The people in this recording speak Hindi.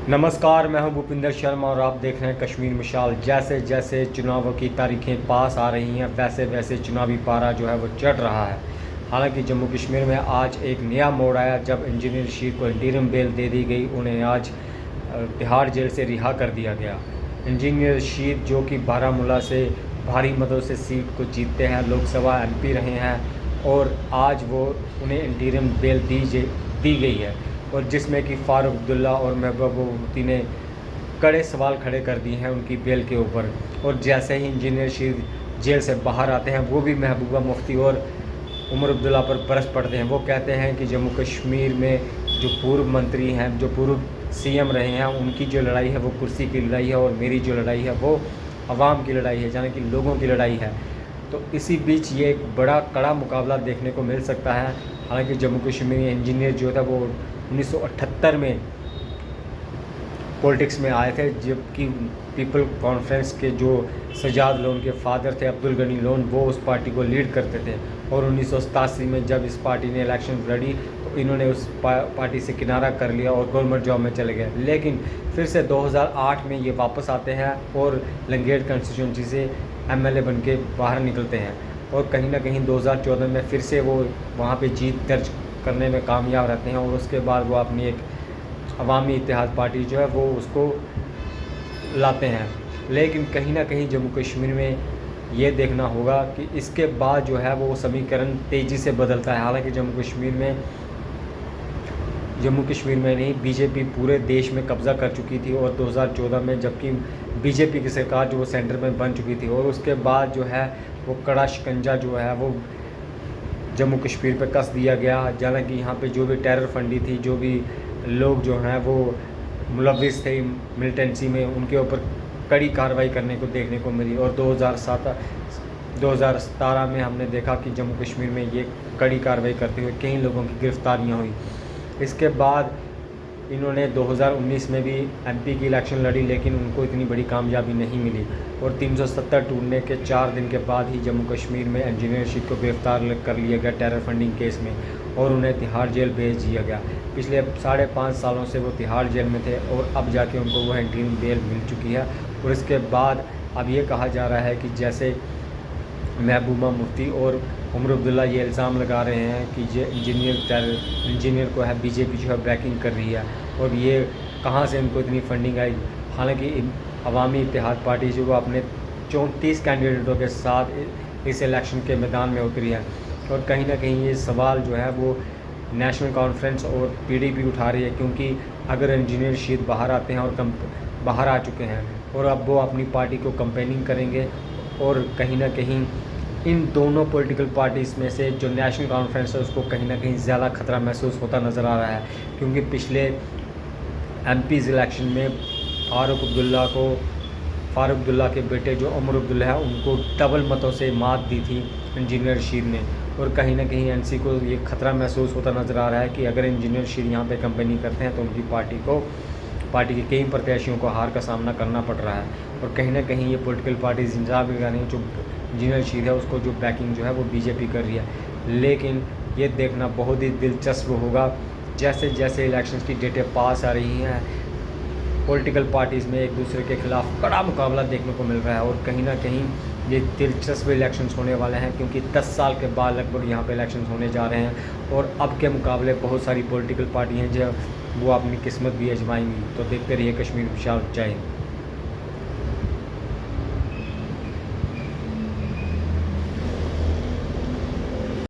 नमस्कार, मैं हूं भूपिंदर शर्मा और आप देख रहे हैं कश्मीर मिसाल। जैसे जैसे चुनावों की तारीखें पास आ रही हैं वैसे वैसे चुनावी पारा जो है वो चढ़ रहा है। हालांकि जम्मू कश्मीर में आज एक नया मोड़ आया जब इंजीनियर रशीद को इंटरिम बेल दे दी गई। उन्हें आज तिहाड़ जेल से रिहा कर दिया गया। इंजीनियर रशीद जो कि बारामूला से भारी मतों से सीट को जीतते हैं, लोकसभा MP रहे हैं और आज वो उन्हें इंटरिम बेल दी गई है और जिसमें कि फ़ारूक अब्दुल्ला और महबूबा मुफ्ती ने कड़े सवाल खड़े कर दिए हैं उनकी बेल के ऊपर। और जैसे ही इंजीनियर रशीद जेल से बाहर आते हैं वो भी महबूबा मुफ्ती और उमर अब्दुल्ला पर बरस पड़ते हैं। वो कहते हैं कि जम्मू कश्मीर में जो पूर्व मंत्री हैं, जो पूर्व CM रहे हैं, उनकी जो लड़ाई है वो कुर्सी की लड़ाई है और मेरी जो लड़ाई है वो आवाम की लड़ाई है, यानी कि लोगों की लड़ाई है। तो इसी बीच ये एक बड़ा कड़ा मुकाबला देखने को मिल सकता है। हालांकि जम्मू कश्मीर इंजीनियर जो था वो 1978 में पॉलिटिक्स में आए थे, जबकि पीपल कॉन्फ्रेंस के जो सजाद लोन के फादर थे अब्दुल गनी लोन, वो उस पार्टी को लीड करते थे। और 1987 में जब इस पार्टी ने इलेक्शन लड़ी तो इन्होंने उस पार्टी से किनारा कर लिया और गवर्नमेंट जॉब में चले गए। लेकिन फिर से 2008 में ये वापस आते हैं और लंगेड़ कंस्टिट्यूंसी से MLA बन के बाहर निकलते हैं और कहीं ना कहीं 2014 में फिर से वो वहाँ पे जीत दर्ज करने में कामयाब रहते हैं। और उसके बाद वो अपनी एक अवामी इत्तेहाद पार्टी जो है वो उसको लाते हैं। लेकिन कहीं ना कहीं जम्मू कश्मीर में ये देखना होगा कि इसके बाद जो है वो समीकरण तेज़ी से बदलता है। हालांकि जम्मू कश्मीर में नहीं, बीजेपी पूरे देश में कब्ज़ा कर चुकी थी और 2014 में जबकि बीजेपी की सरकार जो वो सेंटर में बन चुकी थी और उसके बाद जो है वो कड़ा शिकंजा जो है वो जम्मू कश्मीर पे कस दिया गया। हालांकि यहाँ पे जो भी टेरर फंडी थी, जो भी लोग जो हैं वो मुलविस थे मिलिटेंसी में, उनके ऊपर कड़ी कार्रवाई करने को देखने को मिली। और 2017 में हमने देखा कि जम्मू कश्मीर में ये कड़ी कार्रवाई करते हुए कई लोगों की गिरफ्तारियाँ हुई। इसके बाद इन्होंने 2019 में भी MP की इलेक्शन लड़ी, लेकिन उनको इतनी बड़ी कामयाबी नहीं मिली और 370 टूटने के 4 दिन के बाद ही जम्मू कश्मीर में इंजीनियर रशीद को गिरफ्तार कर लिया गया टेरर फंडिंग केस में और उन्हें तिहाड़ जेल भेज दिया गया। पिछले 5.5 सालों से वो तिहाड़ जेल में थे और अब जाके उनको वह इंटरिम बेल मिल चुकी है। और इसके बाद अब ये कहा जा रहा है कि जैसे महबूबा मुफ्ती और उमर अब्दुल्ला ये इल्ज़ाम लगा रहे हैं कि ये इंजीनियर को है बीजेपी जो है बैकिंग कर रही है और ये कहाँ से इनको इतनी फंडिंग आई। हालांकि अवामी इत्तेहाद पार्टी जो वो अपने 34 कैंडिडेटों के साथ इस इलेक्शन के मैदान में उतरी है और कहीं ना कहीं ये सवाल जो है वो नेशनल कॉन्फ्रेंस और PDP उठा रही है, क्योंकि अगर इंजीनियर रशीद बाहर आते हैं और बाहर आ चुके हैं और अब वो अपनी पार्टी को कंपेनिंग करेंगे और कहीं ना कहीं इन दोनों पॉलिटिकल पार्टीज़ में से जो नेशनल कॉन्फ्रेंस है उसको कहीं ना कहीं ज़्यादा खतरा महसूस होता नज़र आ रहा है, क्योंकि पिछले MP's इलेक्शन में फ़ारूक अब्दुल्ला के बेटे जो उमर अब्दुल्ला है उनको डबल मतों से मात दी थी इंजीनियर रशीद ने। और कहीं ना कहीं NC को ये खतरा महसूस होता नज़र आ रहा है कि अगर इंजीनियर रशीद यहाँ पे कंपेनिंग करते हैं तो उनकी पार्टी के कई प्रत्याशियों को हार का सामना करना पड़ रहा है। और कहीं ना कहीं ये पॉलिटिकल पार्टीज इंतजाम लगा रही हैं, जो इंजीनियर रशीद है उसको जो बैकिंग जो है वो बीजेपी कर रही है। लेकिन ये देखना बहुत ही दिलचस्प होगा जैसे जैसे इलेक्शंस की डेटें पास आ रही हैं, पॉलिटिकल पार्टीज़ में एक दूसरे के खिलाफ कड़ा मुकाबला देखने को मिल रहा है और कहीं ना कहीं ये दिलचस्प इलेक्शंस होने वाले हैं, क्योंकि 10 साल के बाद लगभग यहाँ पे इलेक्शंस होने जा रहे हैं और अब के मुकाबले बहुत सारी पॉलिटिकल पार्टी हैं जो वो अपनी किस्मत भी आजमाएंगी। तो देखते रहिए कश्मीर मिसाल। जय हिंद।